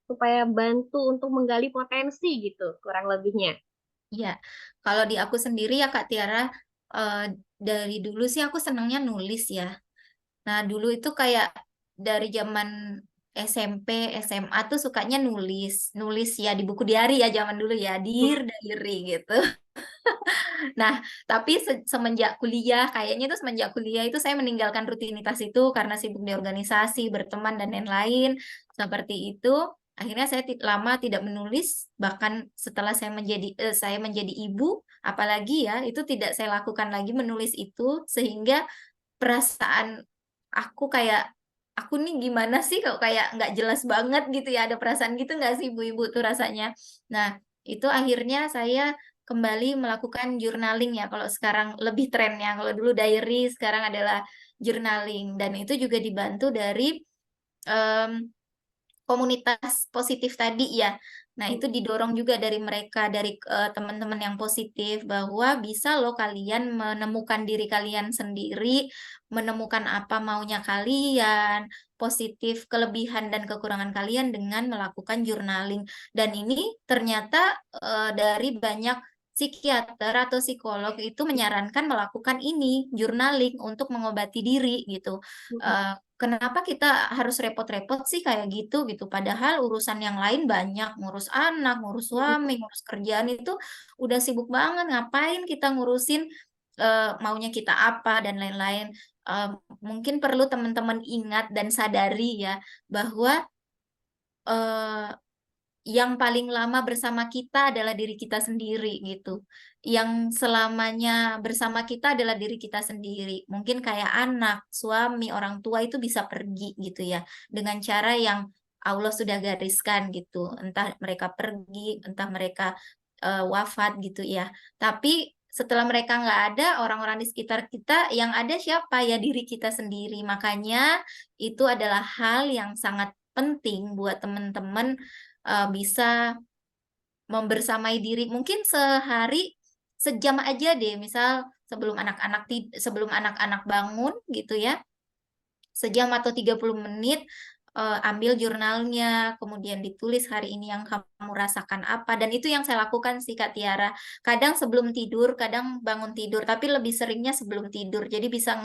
supaya bantu untuk menggali potensi gitu, kurang lebihnya. Iya, kalau di aku sendiri ya Kak Tiara, dari dulu sih aku senangnya nulis ya. Nah dulu itu kayak dari zaman SMP, SMA tuh sukanya nulis, nulis ya di buku diari ya zaman dulu ya, Hmm, Dear Diary gitu. Nah, tapi semenjak kuliah, kayaknya itu semenjak kuliah itu saya meninggalkan rutinitas itu karena sibuk di organisasi, berteman dan lain-lain. Seperti itu, akhirnya saya lama tidak menulis, bahkan setelah saya menjadi ibu, apalagi ya, itu tidak saya lakukan lagi menulis itu, sehingga perasaan aku kayak, aku nih gimana sih kok kayak nggak jelas banget gitu ya, ada perasaan gitu nggak sih ibu-ibu tuh rasanya. Nah, itu akhirnya saya kembali melakukan journaling ya, kalau sekarang lebih trennya, kalau dulu diary, sekarang adalah journaling. Dan itu juga dibantu dari, mmm komunitas positif tadi ya. Nah, itu didorong juga dari mereka, dari, teman-teman yang positif bahwa bisa loh kalian menemukan diri kalian sendiri, menemukan apa maunya kalian, positif kelebihan dan kekurangan kalian dengan melakukan journaling. Dan ini ternyata, dari banyak psikiater atau psikolog itu menyarankan melakukan ini, journaling untuk mengobati diri gitu. Mhm. Kenapa kita harus repot-repot sih kayak gitu gitu? Padahal urusan yang lain banyak, ngurus anak, ngurus Mhm. suami, ngurus kerjaan itu udah sibuk banget. Ngapain kita ngurusin maunya kita apa dan lain-lain. Eh, Mungkin perlu teman-teman ingat dan sadari ya bahwa eh, yang paling lama bersama kita adalah diri kita sendiri gitu. Yang selamanya bersama kita adalah diri kita sendiri. Mungkin kayak anak, suami, orang tua itu bisa pergi gitu ya. Dengan cara yang Allah sudah gariskan gitu. Entah mereka pergi, entah mereka wafat gitu ya. Tapi setelah mereka nggak ada, orang-orang di sekitar kita yang ada siapa? Ya diri kita sendiri. Makanya itu adalah hal yang sangat penting buat teman-teman bisa membersamai diri mungkin sehari sejam aja deh misal sebelum anak-anak bangun gitu ya sejam atau 30 menit ambil jurnalnya kemudian ditulis hari ini yang kamu rasakan apa dan itu yang saya lakukan sih Kak Tiara kadang sebelum tidur kadang bangun tidur tapi lebih seringnya sebelum tidur jadi bisa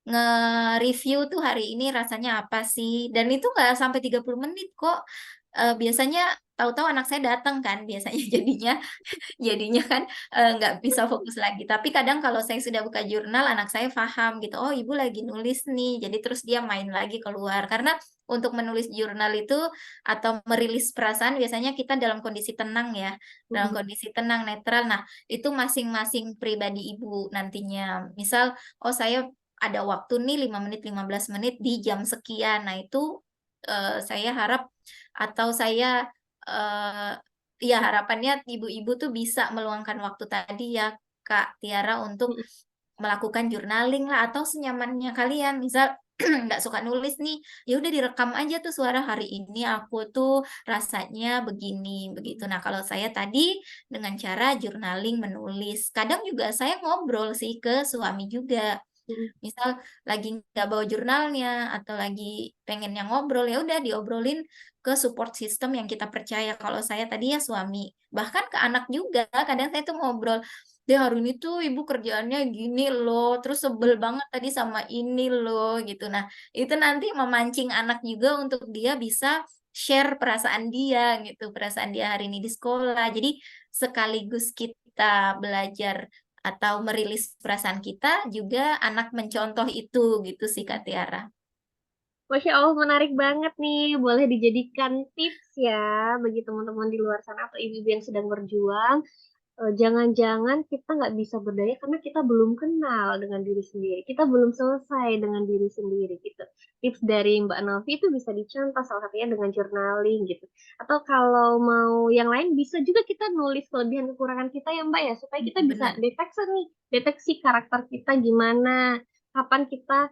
nge-review tuh hari ini rasanya apa sih dan itu nggak sampai 30 menit kok. Biasanya tahu-tahu anak saya datang kan biasanya jadinya kan nggak bisa fokus lagi tapi kadang kalau saya sudah buka jurnal anak saya paham gitu oh ibu lagi nulis nih jadi terus dia main lagi keluar karena untuk menulis jurnal itu atau merilis perasaan biasanya kita dalam kondisi tenang ya dalam Mhm. kondisi tenang netral nah itu masing-masing pribadi ibu nantinya misal oh saya ada waktu nih 5 menit 15 menit di jam sekian nah itu saya harap atau saya eh, ya harapannya ibu-ibu tuh bisa meluangkan waktu tadi ya Kak Tiara untuk Mhm. melakukan journaling lah atau senyamannya kalian. Misal nggak suka nulis nih, ya udah direkam aja tuh suara hari ini aku tuh rasanya begini begitu. Nah kalau saya tadi dengan cara journaling menulis, kadang juga saya ngobrol sih ke suami juga. Mhm. Misal lagi nggak bawa jurnalnya atau lagi pengennya ngobrol ya udah diobrolin ke support system yang kita percaya. Kalau saya tadi ya suami, bahkan ke anak juga. Kadang saya tuh ngobrol, dia hari ini tuh ibu kerjaannya gini loh, terus sebel banget tadi sama ini loh gitu. Nah, itu nanti memancing anak juga untuk dia bisa share perasaan dia gitu, perasaan dia hari ini di sekolah. Jadi sekaligus kita belajar atau merilis perasaan kita juga anak mencontoh itu gitu sih Kak Tiara. Masya Allah, menarik banget nih. Boleh dijadikan tips ya bagi teman-teman di luar sana atau ibu-ibu yang sedang berjuang. Jangan-jangan kita nggak bisa berdaya karena kita belum kenal dengan diri sendiri. Kita belum selesai dengan diri sendiri gitu. Tips dari Mbak Novi itu bisa dicontoh salah satunya dengan journaling gitu. Atau kalau mau yang lain bisa juga kita nulis kelebihan kekurangan kita ya Mbak ya supaya kita bisa Benar. deteksi karakter kita gimana, kapan kita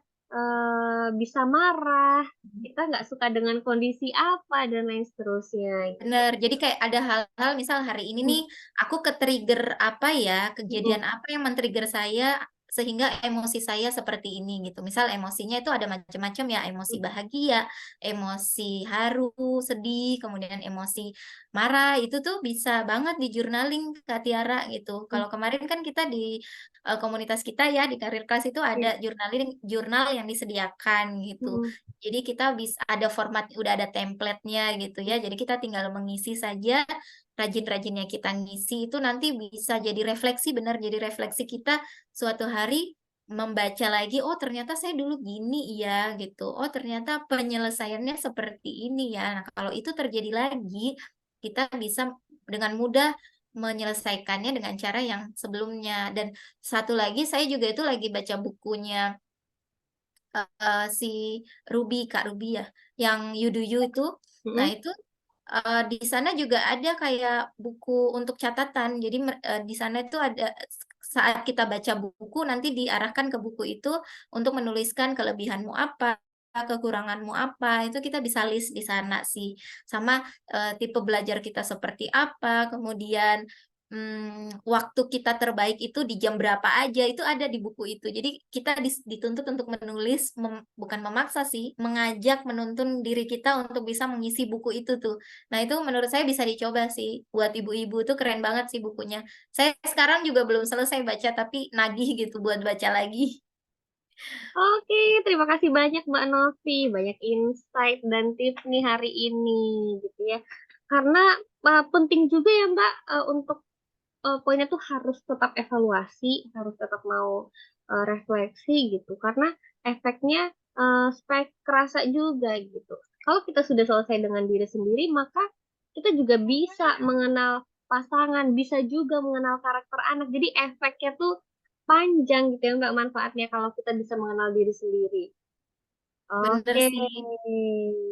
bisa marah, kita nggak suka dengan kondisi apa dan lain seterusnya gitu. Bener, jadi kayak ada hal-hal misal hari ini nih aku ke-trigger apa ya, Mm-mm. kejadian apa yang men-trigger saya sehingga emosi saya seperti ini gitu. Misal emosinya itu ada macam-macam ya, emosi bahagia, emosi haru, sedih, kemudian emosi marah, itu tuh bisa banget di journaling Kak Tiara gitu. Kalau kemarin kan kita di komunitas kita ya di Karir Kelas itu ada Iya. jurnal yang disediakan gitu. Mm-mm. Jadi kita bisa ada format, udah ada template-nya gitu ya. Jadi kita tinggal mengisi saja, rajin-rajinnya kita ngisi itu nanti bisa jadi refleksi, benar jadi refleksi kita suatu hari membaca lagi, oh ternyata saya dulu gini ya gitu. Oh ternyata penyelesaiannya seperti ini ya. Nah kalau itu terjadi lagi, kita bisa dengan mudah menyelesaikannya dengan cara yang sebelumnya. Dan satu lagi, saya juga itu lagi baca bukunya si Ruby, Kak Ruby ya, yang You Do You itu. Nah, Mm-mm. itu di sana juga ada kayak buku untuk catatan. Jadi di sana itu ada saat kita baca buku nanti diarahkan ke buku itu untuk menuliskan kelebihanmu apa, kekuranganmu apa. Itu kita bisa list di sana sih. Sama tipe belajar kita seperti apa, kemudian waktu kita terbaik itu di jam berapa aja, itu ada di buku itu. Jadi kita dituntut untuk menulis, bukan memaksa sih, mengajak, menuntun diri kita untuk bisa mengisi buku itu tuh. Nah itu menurut saya bisa dicoba sih, buat ibu-ibu tuh keren banget sih bukunya. Saya sekarang juga belum selesai baca, tapi nagih gitu buat baca lagi. Oke, terima kasih banyak Mbak Novi, banyak insight dan tips nih hari ini gitu ya. Karena penting juga ya Mbak untuk poinnya tuh harus tetap evaluasi, harus tetap mau refleksi gitu. Karena efeknya supaya kerasa juga gitu. Kalau kita sudah selesai dengan diri sendiri, maka kita juga bisa mengenal pasangan, bisa juga mengenal karakter anak. Jadi efeknya tuh panjang gitu ya Mbak manfaatnya kalau kita bisa mengenal diri sendiri. Bener Oke. sih.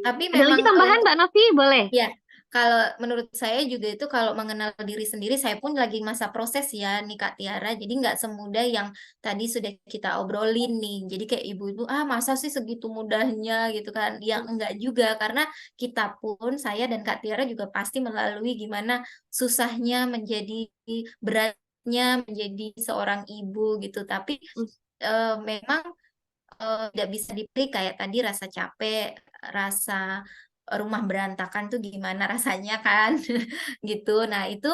Tapi Ada lagi memang tambahan untuk Mbak Novi? Boleh? ya, kalau menurut saya juga itu kalau mengenal diri sendiri, saya pun lagi masa proses ya nih Kak Tiara. Jadi nggak semudah yang tadi sudah kita obrolin nih. Jadi kayak ibu-ibu, ah masa sih segitu mudahnya gitu kan? Ya enggak juga, karena kita pun, saya dan Kak Tiara juga pasti melalui gimana susahnya menjadi, beratnya menjadi seorang ibu gitu. Tapi Hmm, memang tidak bisa dipilih kayak tadi rasa capek, rasa rumah berantakan tuh gimana rasanya kan, gitu. Nah itu,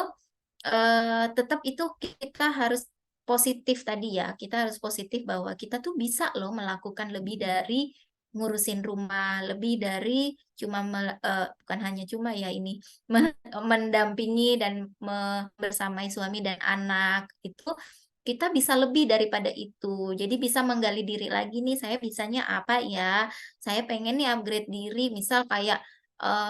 tetap itu kita harus positif tadi ya, kita harus positif bahwa kita tuh bisa loh melakukan lebih dari ngurusin rumah, lebih dari cuma bukan hanya cuma ya ini, mendampingi dan bersamai suami dan anak, itu kita bisa lebih daripada itu. Jadi bisa menggali diri lagi nih, saya bisanya apa ya? Saya pengen nih upgrade diri, misal kayak,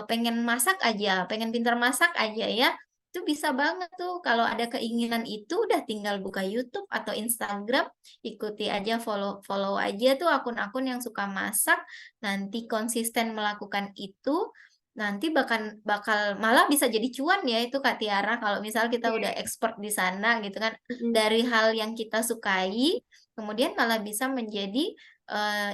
pengen masak aja, pengen pintar masak aja ya, itu bisa banget tuh kalau ada keinginan itu udah tinggal buka YouTube atau Instagram, ikuti aja, follow-follow aja tuh akun-akun yang suka masak, nanti konsisten melakukan itu, nanti bakal bakal malah bisa jadi cuan ya itu Kak Tiara, kalau misal kita udah oke. expert di sana gitu kan, Mm-mm. dari hal yang kita sukai, kemudian malah bisa menjadi,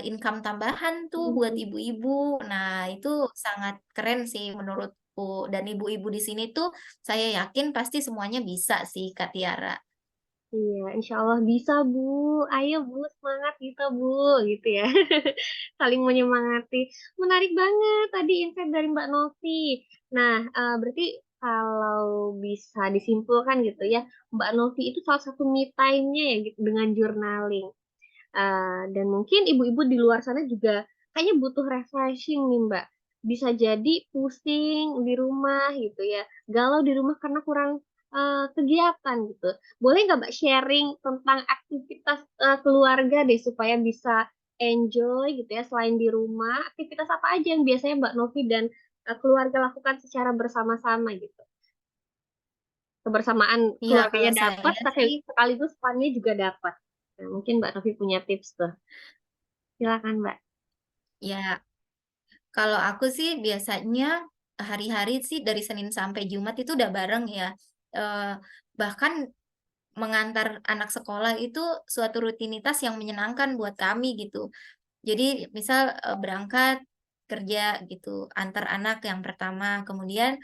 income tambahan tuh buat Mm-mm. ibu-ibu. Nah, itu sangat keren sih menurutku, dan ibu-ibu di sini tuh saya yakin pasti semuanya bisa sih, Kak Tiara. Iya, insya Allah bisa Bu. Ayo Bu, semangat kita Bu, gitu ya. Saling menyemangati. Menarik banget tadi insight dari Mbak Novi. Nah, berarti kalau bisa disimpulkan gitu ya, Mbak Novi itu salah satu me time-nya ya gitu dengan journaling. Dan mungkin ibu-ibu di luar sana juga kayaknya butuh refreshing nih Mbak. Bisa jadi pusing di rumah gitu ya, galau di rumah karena kurang kegiatan gitu. Boleh nggak Mbak sharing tentang aktivitas keluarga deh supaya bisa enjoy gitu ya selain di rumah. Aktivitas apa aja yang biasanya Mbak Novi dan keluarga lakukan secara bersama-sama gitu. Kebersamaan Iya, keluarganya kalau dapat, saya tapi sih sekaligus funnya juga dapat. Nah, mungkin Mbak Novi punya tips tuh. Silakan, Mbak. ya, kalau aku sih biasanya hari-hari sih dari Senin sampai Jumat itu udah bareng ya, bahkan mengantar anak sekolah itu suatu rutinitas yang menyenangkan buat kami gitu. Jadi misal, berangkat kerja gitu, antar anak yang pertama, kemudian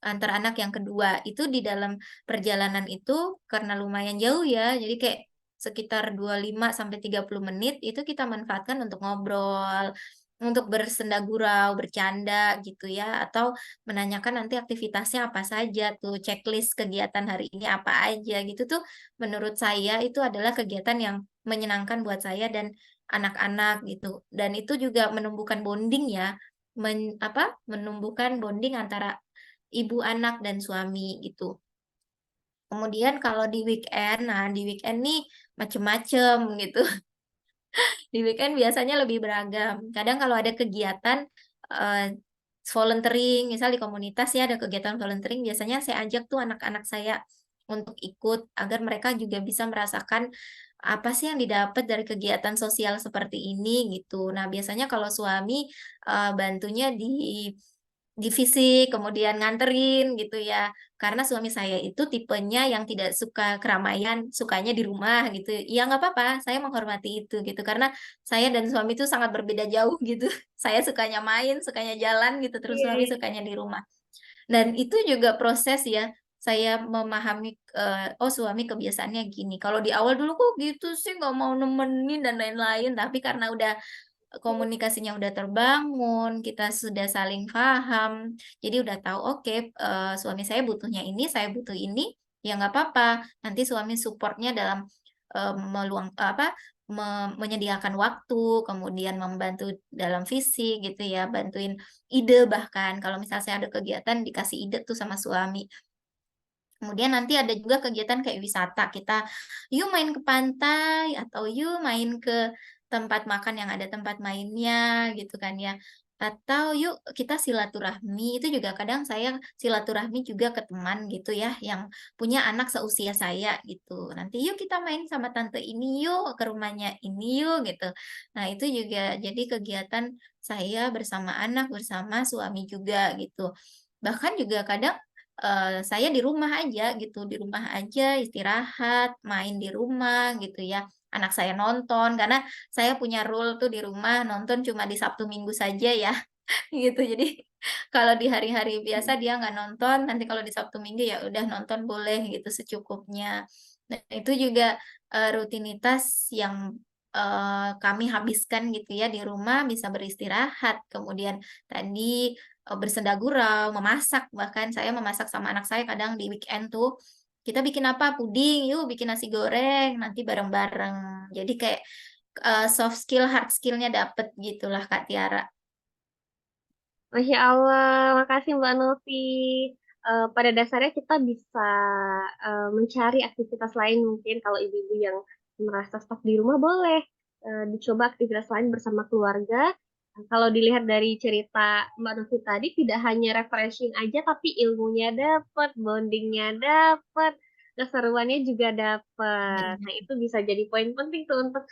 antar anak yang kedua. Itu di dalam perjalanan itu karena lumayan jauh ya, jadi kayak sekitar 25 sampai 30 menit itu kita manfaatkan untuk ngobrol, untuk bersenda gurau, bercanda gitu ya, atau menanyakan nanti aktivitasnya apa saja tuh, checklist kegiatan hari ini apa aja gitu tuh, menurut saya itu adalah kegiatan yang menyenangkan buat saya dan anak-anak gitu. Dan itu juga menumbuhkan bonding ya, menumbuhkan bonding antara ibu anak dan suami gitu. Kemudian kalau di weekend, nah di weekend nih macem-macem gitu. Di weekend biasanya lebih beragam. Kadang kalau ada kegiatan, volunteering, misal di komunitas ya ada kegiatan volunteering, biasanya saya ajak tuh anak-anak saya untuk ikut agar mereka juga bisa merasakan apa sih yang didapat dari kegiatan sosial seperti ini gitu. Nah, biasanya kalau suami, bantunya di fisik, kemudian nganterin gitu ya. Karena suami saya itu tipenya yang tidak suka keramaian, sukanya di rumah gitu. Ya nggak apa-apa, saya menghormati itu gitu. Karena saya dan suami itu sangat berbeda jauh gitu. Saya sukanya main, sukanya jalan gitu, terus suami Iya. sukanya di rumah. Dan itu juga proses ya, saya memahami, oh suami kebiasaannya gini. Kalau di awal dulu kok gitu sih, nggak mau nemenin dan lain-lain, tapi karena udah komunikasinya udah terbangun, kita sudah saling paham, jadi udah tahu, oke, suami saya butuhnya ini, saya butuh ini, ya nggak apa-apa. Nanti suami supportnya dalam, apa, menyediakan waktu, kemudian membantu dalam fisik gitu ya, bantuin ide bahkan, kalau misal saya ada kegiatan dikasih ide tuh sama suami. Kemudian nanti ada juga kegiatan kayak wisata, kita yuk main ke pantai atau yuk main ke tempat makan yang ada tempat mainnya gitu kan ya. Atau yuk kita silaturahmi, itu juga kadang saya silaturahmi juga ke teman gitu ya yang punya anak seusia saya gitu. Nanti yuk kita main sama tante ini yuk, ke rumahnya ini yuk gitu. Nah, itu juga jadi kegiatan saya bersama anak, bersama suami juga gitu. Bahkan juga kadang saya di rumah aja gitu, di rumah aja istirahat, main di rumah gitu ya. Anak saya nonton, karena saya punya rule tuh di rumah nonton cuma di Sabtu Minggu saja ya, gitu. Jadi kalau di hari-hari biasa dia nggak nonton, nanti kalau di Sabtu Minggu ya udah nonton boleh gitu secukupnya. Dan itu juga, rutinitas yang, kami habiskan gitu ya di rumah, bisa beristirahat, kemudian tadi, bersenda gurau, memasak, bahkan saya memasak sama anak saya kadang di weekend tuh, kita bikin apa, puding, yuk bikin nasi goreng, nanti bareng-bareng. Jadi kayak, soft skill, hard skill-nya dapet gitulah Kak Tiara. Masya Allah, makasih Mbak Novi. Pada dasarnya kita bisa mencari aktivitas lain mungkin kalau ibu-ibu yang merasa stuck di rumah boleh dicoba aktivitas lain bersama keluarga. Kalau dilihat dari cerita Mbak Novi tadi, tidak hanya refreshing aja, tapi ilmunya dapat, bondingnya dapat, keseruannya juga dapat. Bener. Nah, itu bisa jadi poin penting tuh untuk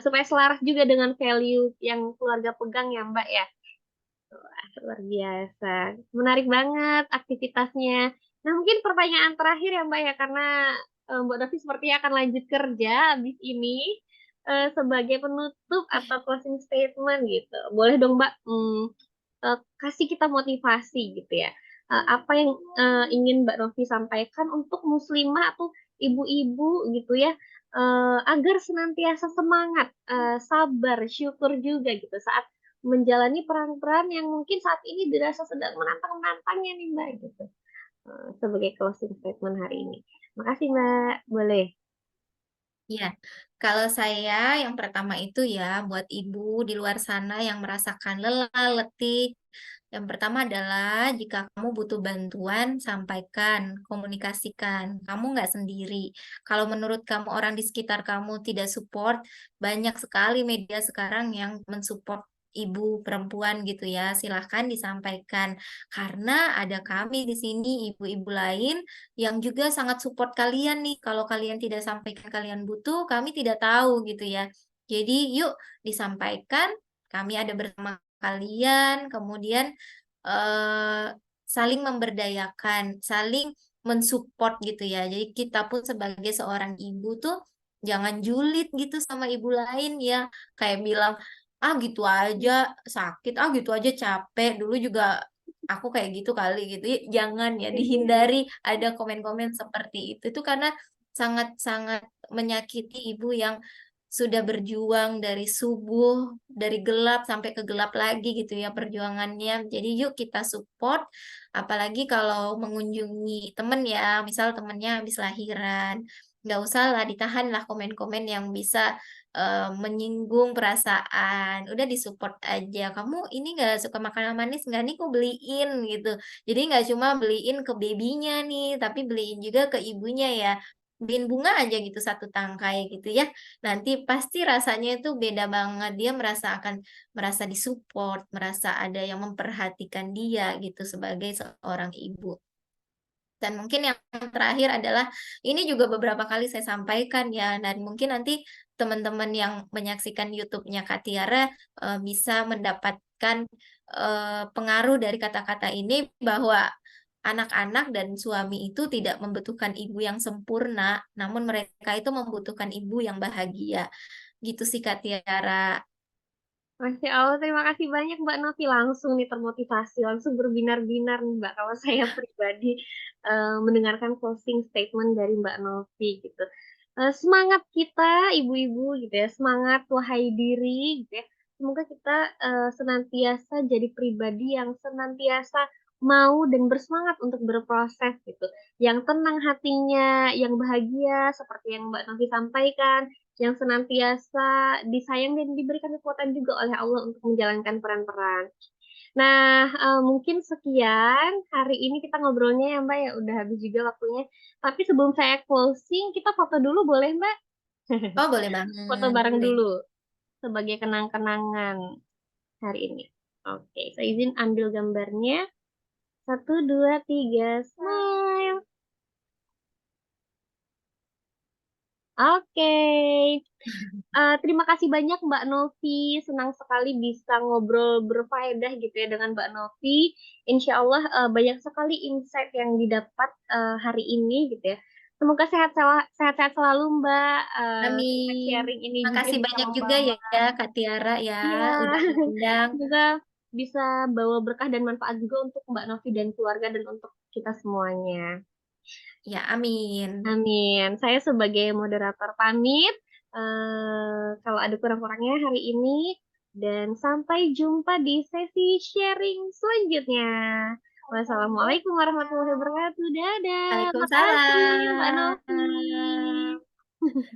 supaya selaras juga dengan value yang keluarga pegang ya Mbak ya. Luar biasa. Menarik banget aktivitasnya. Nah, mungkin pertanyaan terakhir ya Mbak ya, karena Mbak Novi sepertinya akan lanjut kerja habis ini sebagai penutup atau closing statement gitu. Boleh dong Mbak kasih kita motivasi gitu ya. Apa yang ingin Mbak Novi sampaikan untuk muslimah atau ibu-ibu gitu ya, agar senantiasa semangat, sabar, syukur juga gitu saat menjalani peran-peran yang mungkin saat ini dirasa sedang menantang-menantangnya nih Mbak gitu. Sebagai closing statement hari ini. Makasih Mbak. Boleh. Iya, kalau saya yang pertama itu ya buat ibu di luar sana yang merasakan lelah, letih, yang pertama adalah jika kamu butuh bantuan, sampaikan, komunikasikan. Kamu nggak sendiri. Kalau menurut kamu orang di sekitar kamu tidak support, banyak sekali media sekarang yang mensupport ibu perempuan gitu ya. Silahkan disampaikan. Karena ada kami di sini, ibu-ibu lain yang juga sangat support kalian nih, kalau kalian tidak sampaikan kalian butuh, kami tidak tahu gitu ya. Jadi yuk disampaikan, kami ada bersama kalian, kemudian, saling memberdayakan, saling mensupport gitu ya. Jadi kita pun sebagai seorang ibu tuh jangan julid gitu sama ibu lain ya, kayak bilang, "Ah gitu aja sakit, ah gitu aja capek, dulu juga aku kayak gitu kali," gitu ya, jangan ya, dihindari ada komen-komen seperti itu. Itu karena sangat-sangat menyakiti ibu yang sudah berjuang dari subuh, dari gelap sampai ke gelap lagi gitu ya perjuangannya. Jadi yuk kita support, apalagi kalau mengunjungi temen ya, misal temennya habis lahiran, nggak usah lah ditahan lah komen-komen yang bisa, menyinggung perasaan, udah disupport aja, "Kamu ini nggak suka makanan manis nggak nih? Kok beliin," gitu. Jadi nggak cuma beliin ke babynya nih, tapi beliin juga ke ibunya ya. Beliin bunga aja gitu 1 tangkai gitu ya. Nanti pasti rasanya itu beda banget, dia merasa disupport, merasa ada yang memperhatikan dia gitu sebagai seorang ibu. Dan mungkin yang terakhir adalah, ini juga beberapa kali saya sampaikan ya, dan mungkin nanti teman-teman yang menyaksikan YouTube-nya Kak Tiara, bisa mendapatkan, pengaruh dari kata-kata ini bahwa anak-anak dan suami itu tidak membutuhkan ibu yang sempurna, namun mereka itu membutuhkan ibu yang bahagia. Gitu sih Kak Tiara. Masya Allah, terima kasih banyak Mbak Novi. Langsung nih termotivasi, langsung berbinar-binar nih Mbak. Kalau saya pribadi mendengarkan closing statement dari Mbak Novi gitu. Semangat kita, ibu-ibu gitu ya. Semangat wahai diri gitu ya. Semoga kita senantiasa jadi pribadi yang senantiasa mau dan bersemangat untuk berproses gitu. Yang tenang hatinya, yang bahagia seperti yang Mbak Novi sampaikan, yang senantiasa disayang dan diberikan kekuatan juga oleh Allah untuk menjalankan peran-peran. Nah, mungkin sekian hari ini kita ngobrolnya ya Mbak ya, udah habis juga waktunya. Tapi sebelum saya closing, kita foto dulu boleh Mbak? Oh, boleh Foto banget, bareng boleh. dulu sebagai kenang-kenangan hari ini. Oke, saya izin ambil gambarnya. Satu, dua, tiga, smile. Oke. Terima kasih banyak Mbak Novi. Senang sekali bisa ngobrol berfaedah gitu ya dengan Mbak Novi. Insya Allah banyak sekali insight yang didapat hari ini gitu ya. Semoga sehat-sehat selalu Mbak. Semoga Amin. sharing ini juga Makasih bisa banyak juga membawa, ya, Kak Tiara ya, iya, udah diundang. semoga bisa bawa berkah dan manfaat juga untuk Mbak Novi dan keluarga dan untuk kita semuanya. Ya, amin. Amin. Saya sebagai moderator pamit. Kalau ada kurang-kurangnya hari ini. Dan sampai jumpa di sesi sharing selanjutnya. Wassalamualaikum warahmatullahi wabarakatuh. Dadah. Makasih Mbak Waalaikumsalam. Novi.